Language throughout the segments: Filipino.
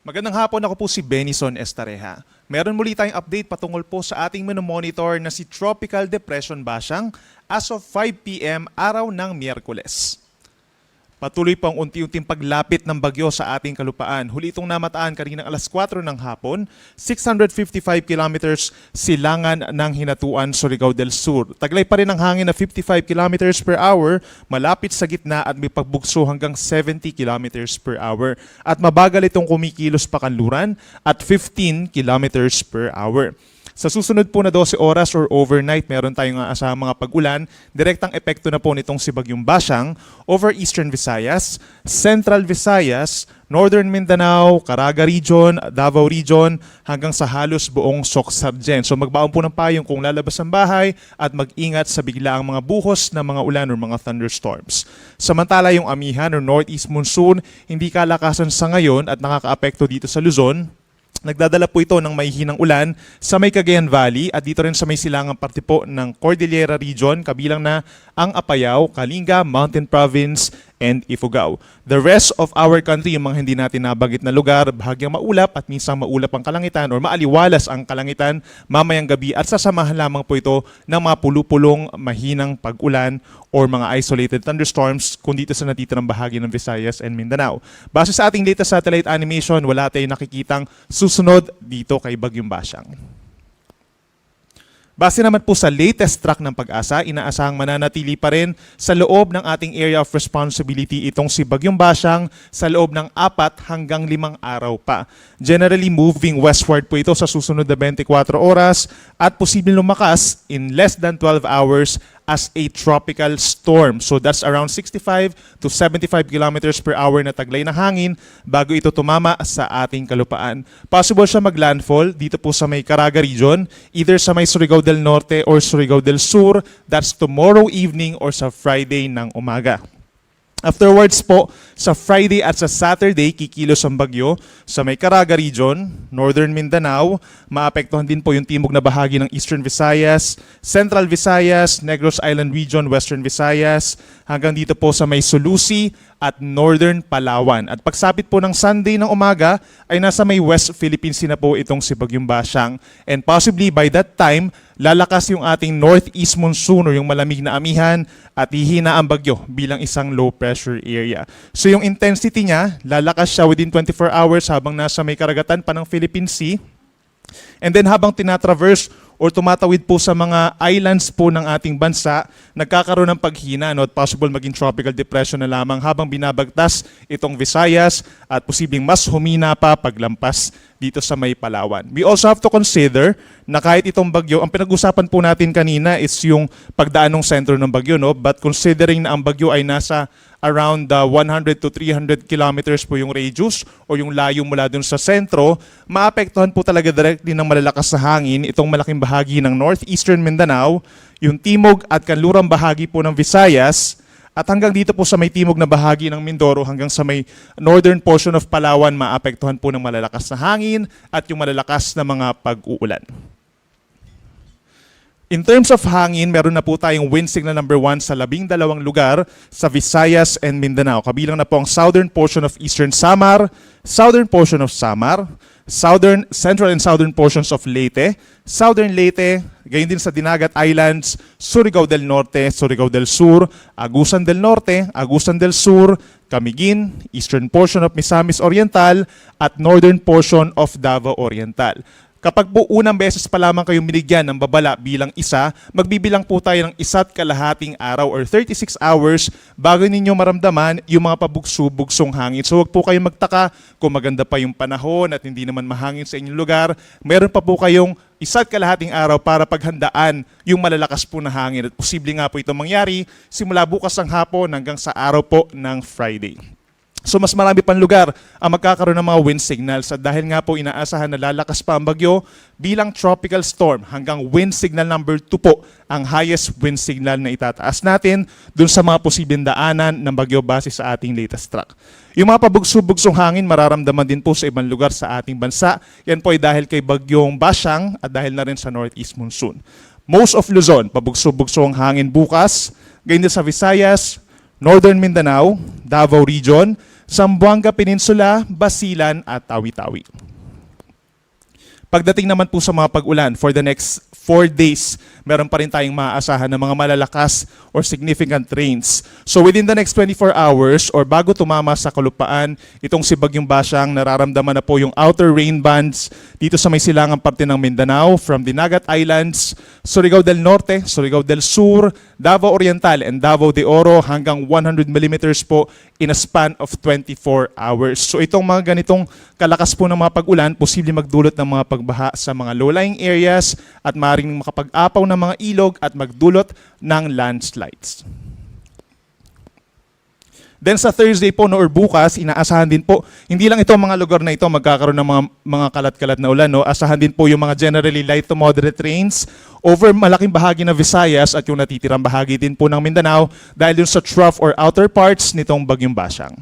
Magandang hapon, ako po si Benison Estareja. Meron muli tayong update patungkol po sa ating monitor na si Tropical Depression Bashang as of 5 p.m. araw ng Miyerkules. Patuloy pang unti-unting paglapit ng bagyo sa ating kalupaan. Huli itong namataan kaninang alas 4 ng hapon, 655 kilometers silangan ng Hinatuan, Surigao del Sur. Taglay pa rin ang hangin na 55 kilometers per hour, malapit sa gitna at may pagbugso hanggang 70 kilometers per hour. At mabagal itong kumikilos pa kanluran at 15 kilometers per hour. Sa susunod po na 12 oras or overnight, meron tayong aasahang mga pag-ulan. Direktang epekto na po nitong si Bagyong Bashang over Eastern Visayas, Central Visayas, Northern Mindanao, Caraga Region, Davao Region, hanggang sa halos buong Soc-Sargen. So magbaon po ng payong kung lalabas ang bahay at mag-ingat sa biglaang mga buhos na mga ulan or mga thunderstorms. Samantala yung amihan or northeast monsoon, hindi kalakasan sa ngayon at nakakaapekto dito sa Luzon. Nagdadala po ito ng mahihinang ulan sa may Cagayan Valley at dito rin sa may silangang parte po ng Cordillera Region, kabilang na ang Apayao, Kalinga, Mountain Province, and Ifugao. The rest of our country, yung mga hindi natin nabanggit na lugar, bahagyang maulap at minsan maulap ang kalangitan or maaliwalas ang kalangitan mamayang gabi at sasamahan lamang po ito ng mga pulupulong mahinang pag-ulan or mga isolated thunderstorms kung dito sa natitirang bahagi ng Visayas and Mindanao. Base sa ating latest satellite animation, wala tayong nakikitang susunod dito kay Bagyong Bashang. Base naman po sa latest track ng Pag-asa, inaasahang mananatili pa rin sa loob ng ating area of responsibility itong si Bagyong Bashang sa loob ng 4 hanggang 5 araw pa. Generally moving westward po ito sa susunod na 24 oras at posibleng lumakas in less than 12 hours as a tropical storm. So that's around 65 to 75 kilometers per hour na taglay ng hangin bago ito tumama sa ating kalupaan. Possible siya maglandfall dito po sa may Caraga Region, either sa may Surigao del Norte or Surigao del Sur. That's tomorrow evening or sa Friday ng umaga. Afterwards po, sa Friday at sa Saturday, kikilos ang bagyo sa may Caraga Region, Northern Mindanao. Maapektuhan din po yung timog na bahagi ng Eastern Visayas, Central Visayas, Negros Island Region, Western Visayas, hanggang dito po sa may Sulusi at Northern Palawan. At pagsapit po ng Sunday ng umaga, ay nasa may West Philippine Sea na po itong si Bagyong Bashang. And possibly by that time, lalakas yung ating northeast monsoon or yung malamig na amihan at hihina ang bagyo bilang isang low pressure area. So yung intensity niya, lalakas siya within 24 hours habang nasa may karagatan pa ng Philippine Sea. And then habang tinatraverse or tumatawid po sa mga islands po ng ating bansa, nagkakaroon ng paghina at possible maging tropical depression na lamang habang binabagtas itong Visayas at posibleng mas humina pa paglampas dito sa may Palawan. We also have to consider na kahit itong bagyo, ang pinag-usapan po natin kanina is yung pagdaan ng sentro ng bagyo, no? But considering na ang bagyo ay nasa around 100 to 300 kilometers po yung radius o yung layo mula dun sa sentro, maapektuhan po talaga directly ng malalakas na hangin itong malaking bahagi ng northeastern Mindanao, yung timog at kanlurang bahagi po ng Visayas, at hanggang dito po sa may timog na bahagi ng Mindoro hanggang sa may northern portion of Palawan, maapektuhan po ng malalakas na hangin at yung malalakas na mga pag-uulan. In terms of hangin, meron na po tayong wind signal number 1 sa 12 lugar sa Visayas and Mindanao. Kabilang na po ang southern portion of Eastern Samar, southern portion of Samar, central and southern portions of Leyte, southern Leyte, gayon din sa Dinagat Islands, Surigao del Norte, Surigao del Sur, Agusan del Norte, Agusan del Sur, Camiguin, eastern portion of Misamis Oriental, at northern portion of Davao Oriental. Kapag po unang beses pa lamang kayong binigyan ng babala bilang isa, magbibilang po tayo ng 1.5 araw or 36 hours bago ninyo maramdaman yung mga pabugso-bugsong hangin. So huwag po kayong magtaka kung maganda pa yung panahon at hindi naman mahangin sa inyong lugar. Meron pa po kayong 1.5 araw para paghandaan yung malalakas po na hangin. At posible nga po itong mangyari simula bukas ng hapon hanggang sa araw po ng Friday. So mas marami pang lugar ang magkakaroon ng mga wind signals at dahil nga po inaasahan na lalakas pa ang bagyo bilang tropical storm hanggang wind signal number 2 po ang highest wind signal na itataas natin dun sa mga posibleng daanan ng bagyo base sa ating latest track. Yung mga pabugso-bugsong hangin mararamdaman din po sa ibang lugar sa ating bansa. Yan po ay dahil kay Bagyong Bashang at dahil na rin sa northeast monsoon. Most of Luzon, pabugso-bugso ang hangin bukas. Ganyan din sa Visayas, Northern Mindanao, Davao Region, Zamboanga Peninsula, Basilan at Tawi-Tawi. Pagdating naman po sa mga pag-ulan, for the next 4 days, meron pa rin tayong maaasahan ng mga malalakas or significant rains. So within the next 24 hours or bago tumama sa kalupaan, itong si Bagyong Basyang, nararamdaman na po yung outer rain bands dito sa may silangang parte ng Mindanao from Dinagat Islands, Surigao del Norte, Surigao del Sur, Davao Oriental and Davao de Oro hanggang 100 millimeters po in a span of 24 hours. So itong mga ganitong kalakas po ng mga pag-ulan, posible magdulot ng mga pagbaha sa mga low-lying areas at maaaring makapag-apaw ng mga ilog at magdulot ng landslides. Then sa Thursday po or bukas, inaasahan din po, hindi lang ito mga lugar na ito magkakaroon ng mga kalat-kalat na ulan. No? Asahan din po yung mga generally light to moderate rains over malaking bahagi ng Visayas at yung natitirang bahagi din po ng Mindanao dahil dun sa trough or outer parts nitong Bagyong Basyang.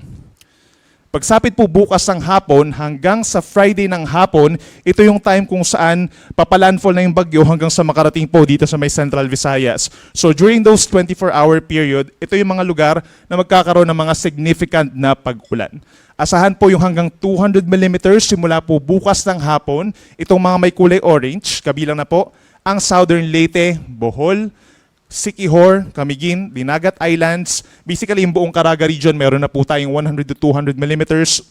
Pagsapit po bukas ng hapon hanggang sa Friday ng hapon, ito yung time kung saan papalandfall na yung bagyo hanggang sa makarating po dito sa may Central Visayas. So during those 24-hour period, ito yung mga lugar na magkakaroon ng mga significant na pag-ulan. Asahan po yung hanggang 200 millimeters simula po bukas ng hapon. Itong mga may kulay orange, kabilang na po ang Southern Leyte, Bohol, Siquijor, Camiguin, Dinagat Islands. Basically, yung buong Caraga region, meron na po tayong 100 to 200 millimeters.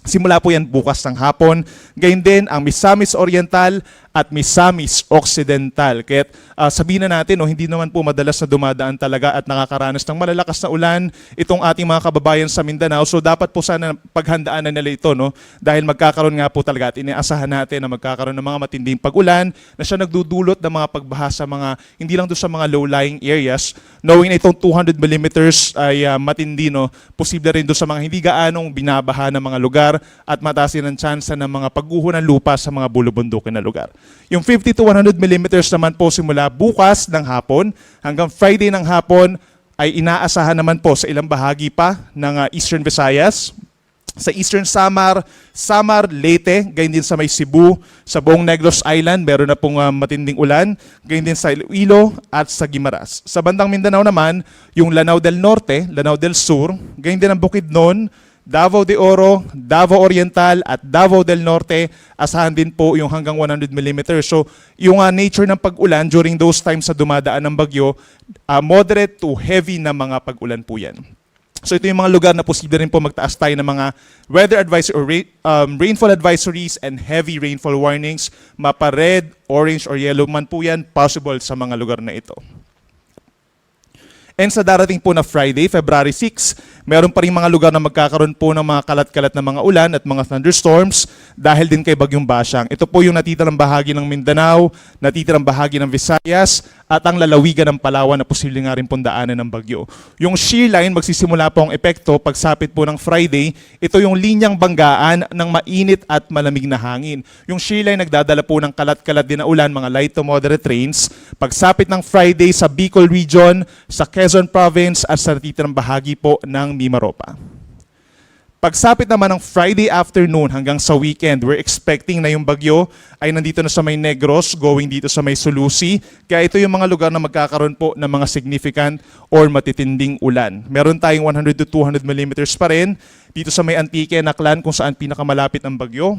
Simula po yan bukas ng hapon. Gayun din ang Misamis Oriental at Misamis Occidental. Kaya sabihin na natin, hindi naman po madalas na dumadaan talaga at nakakaranas ng malalakas na ulan itong ating mga kababayan sa Mindanao. So dapat po sana paghandaan na nila ito, no? Dahil magkakaroon nga po talaga at inaasahan natin na magkakaroon ng mga matinding pag-ulan na siya nagdudulot ng mga pagbaha sa mga, hindi lang doon sa mga low-lying areas. Knowing na itong 200 millimeters ay matindi, no? Posible rin doon sa mga hindi gaanong binabaha ng mga lugar at mataas din ang tsansa ng mga pagguho ng lupa sa mga bulubundukin na lugar. Yung 50 to 100 millimeters naman po simula bukas ng hapon hanggang Friday ng hapon ay inaasahan naman po sa ilang bahagi pa ng Eastern Visayas, sa Eastern Samar, Leyte, gayon din sa may Cebu, sa buong Negros Island, meron na pong matinding ulan, gayon din sa Iloilo at sa Guimaras. Sa bandang Mindanao naman, yung Lanao del Norte, Lanao del Sur, gayon din ang Bukidnon, Davao de Oro, Davao Oriental at Davao del Norte, asahan din po yung hanggang 100 millimeters. So yung nature ng pag-ulan during those times sa dumadaan ng bagyo, moderate to heavy na mga pag-ulan po yan. So ito yung mga lugar na posible rin po magtaas tayo ng mga weather advisory or rainfall advisories and heavy rainfall warnings. Mapa red, orange or yellow man po yan, possible sa mga lugar na ito. And sa darating po na Friday, February 6, meron pa rin mga lugar na magkakaroon po ng mga kalat-kalat na mga ulan at mga thunderstorms dahil din kay Bagyong Basyang. Ito po yung natitirang bahagi ng Mindanao, natitirang bahagi ng Visayas, at ang lalawigan ng Palawan na posible nga rin pundaanan ng bagyo. Yung shear line, magsisimula po ang epekto pagsapit po ng Friday. Ito yung linyang banggaan ng mainit at malamig na hangin. Yung shear line nagdadala po ng kalat-kalat din na ulan, mga light to moderate rains. Pagsapit ng Friday sa Bicol region, sa Quezon Province at sa natitirang bahagi po ng Mimaropa. Pagsapit naman ng Friday afternoon hanggang sa weekend, we're expecting na yung bagyo ay nandito na sa may Negros, going dito sa may Sulusi. Kaya ito yung mga lugar na magkakaroon po ng mga significant or matitinding ulan. Meron tayong 100 to 200 millimeters pa rin dito sa may Antique, Naklan, kung saan pinakamalapit ang bagyo.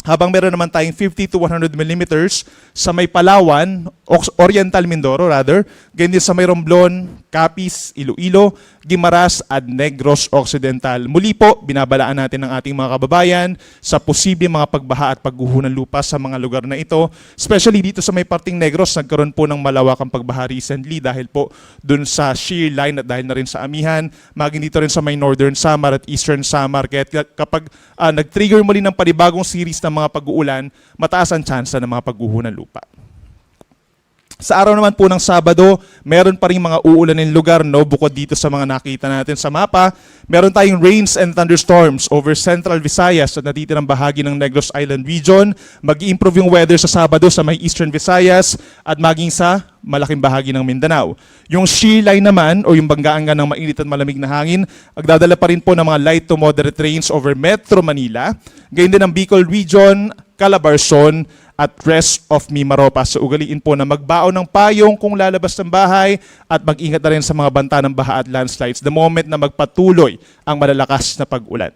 Habang meron naman tayong 50 to 100 millimeters sa may Palawan, Oriental Mindoro rather, ganyan din sa may Romblon, Capiz, Iloilo, Guimaras at Negros Occidental. Muli po, binabalaan natin ang ating mga kababayan sa posibleng mga pagbaha at pagguho ng lupa sa mga lugar na ito. Especially dito sa may parting Negros, nagkaroon po ng malawakang pagbaha recently dahil po dun sa shear line at dahil na rin sa amihan, maging dito rin sa may Northern Samar at Eastern Samar. Kaya kapag nag-trigger muli ng panibagong series ng mga pag-uulan, mataas ang tsansa ng mga pagguho ng lupa. Sa araw naman po ng Sabado, meron pa rin mga uulanin lugar, no? Bukod dito sa mga nakita natin sa mapa, meron tayong rains and thunderstorms over Central Visayas at natitirang bahagi ng Negros Island region. Mag-i-improve yung weather sa Sabado sa may Eastern Visayas at maging sa malaking bahagi ng Mindanao. Yung shear line naman o yung banggaan ng mainit at malamig na hangin, magdadala pa rin po ng mga light to moderate rains over Metro Manila. Gayun din ang Bicol region, Calabarzon at rest of Mimaropa. So ugaliin po na magbaon ng payong kung lalabas ng bahay at mag-ingat na rin sa mga banta ng baha at landslides the moment na magpatuloy ang malalakas na pag-ulan.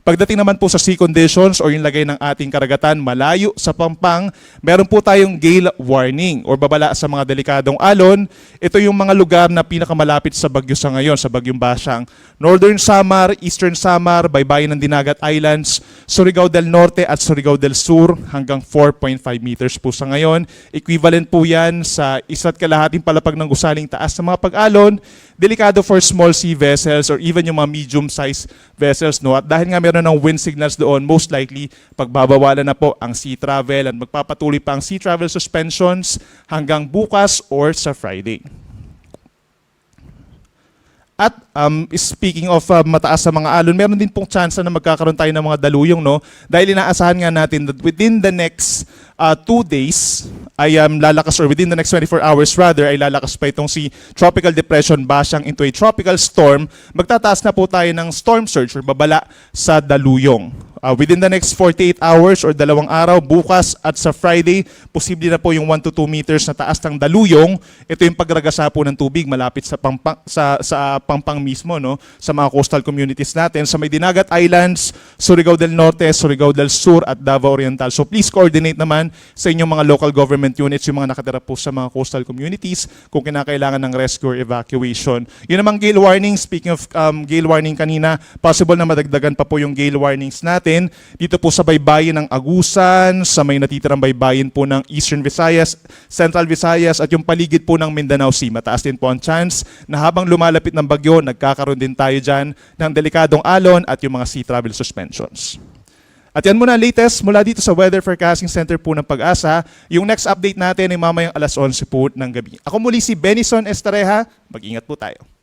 Pagdating naman po sa sea conditions o yung lagay ng ating karagatan malayo sa Pampang, meron po tayong gale warning or babala sa mga delikadong alon. Ito yung mga lugar na pinakamalapit sa bagyo sa ngayon, sa Bagyong Basyang. Northern Samar, Eastern Samar, baybayin ng Dinagat Islands, Surigao del Norte at Surigao del Sur hanggang 4.5 meters po sa ngayon. Equivalent po yan sa 1.5 palapag ng gusaling taas sa mga pag-alon. Delikado for small sea vessels or even yung mga medium-sized vessels. No? At dahil nga meron ng wind signals doon, most likely pagbabawalan na po ang sea travel at magpapatuloy pa ang sea travel suspensions hanggang bukas or sa Friday. At speaking of mataas sa mga alon, meron din pong chance na magkakaroon tayo ng mga daluyong, no? Dahil inaasahan nga natin that within the next 2 days ay lalakas, or within the next 24 hours rather, ay lalakas pa itong si Tropical Depression Basyang into a tropical storm. Magtataas na po tayo ng storm surge or babala sa daluyong. Within the next 48 hours or 2 araw, bukas at sa Friday, posible na po yung 1 to 2 meters na taas ng daluyong. Ito yung pagragasa po ng tubig malapit sa Pampang mismo, no? Sa mga coastal communities natin, sa may Dinagat Islands, Surigao del Norte, Surigao del Sur at Davao Oriental. So please coordinate naman sa inyong mga local government units, yung mga nakatira po sa mga coastal communities kung kinakailangan ng rescue or evacuation. Yun namang gale warning, speaking of gale warning kanina, possible na madagdagan pa po yung gale warnings natin dito po sa baybayin ng Agusan, sa may natitirang baybayin po ng Eastern Visayas, Central Visayas at yung paligid po ng Mindanao Sea. Mataas din po ang chance na habang lumalapit ng bagyo, nagkakaroon din tayo dyan ng delikadong alon at yung mga sea travel suspensions. At yan muna latest mula dito sa Weather Forecasting Center po ng Pag-asa. Yung next update natin ay mamayang 11:00 po ng gabi. Ako muli si Benison Estareja. Mag-ingat po tayo.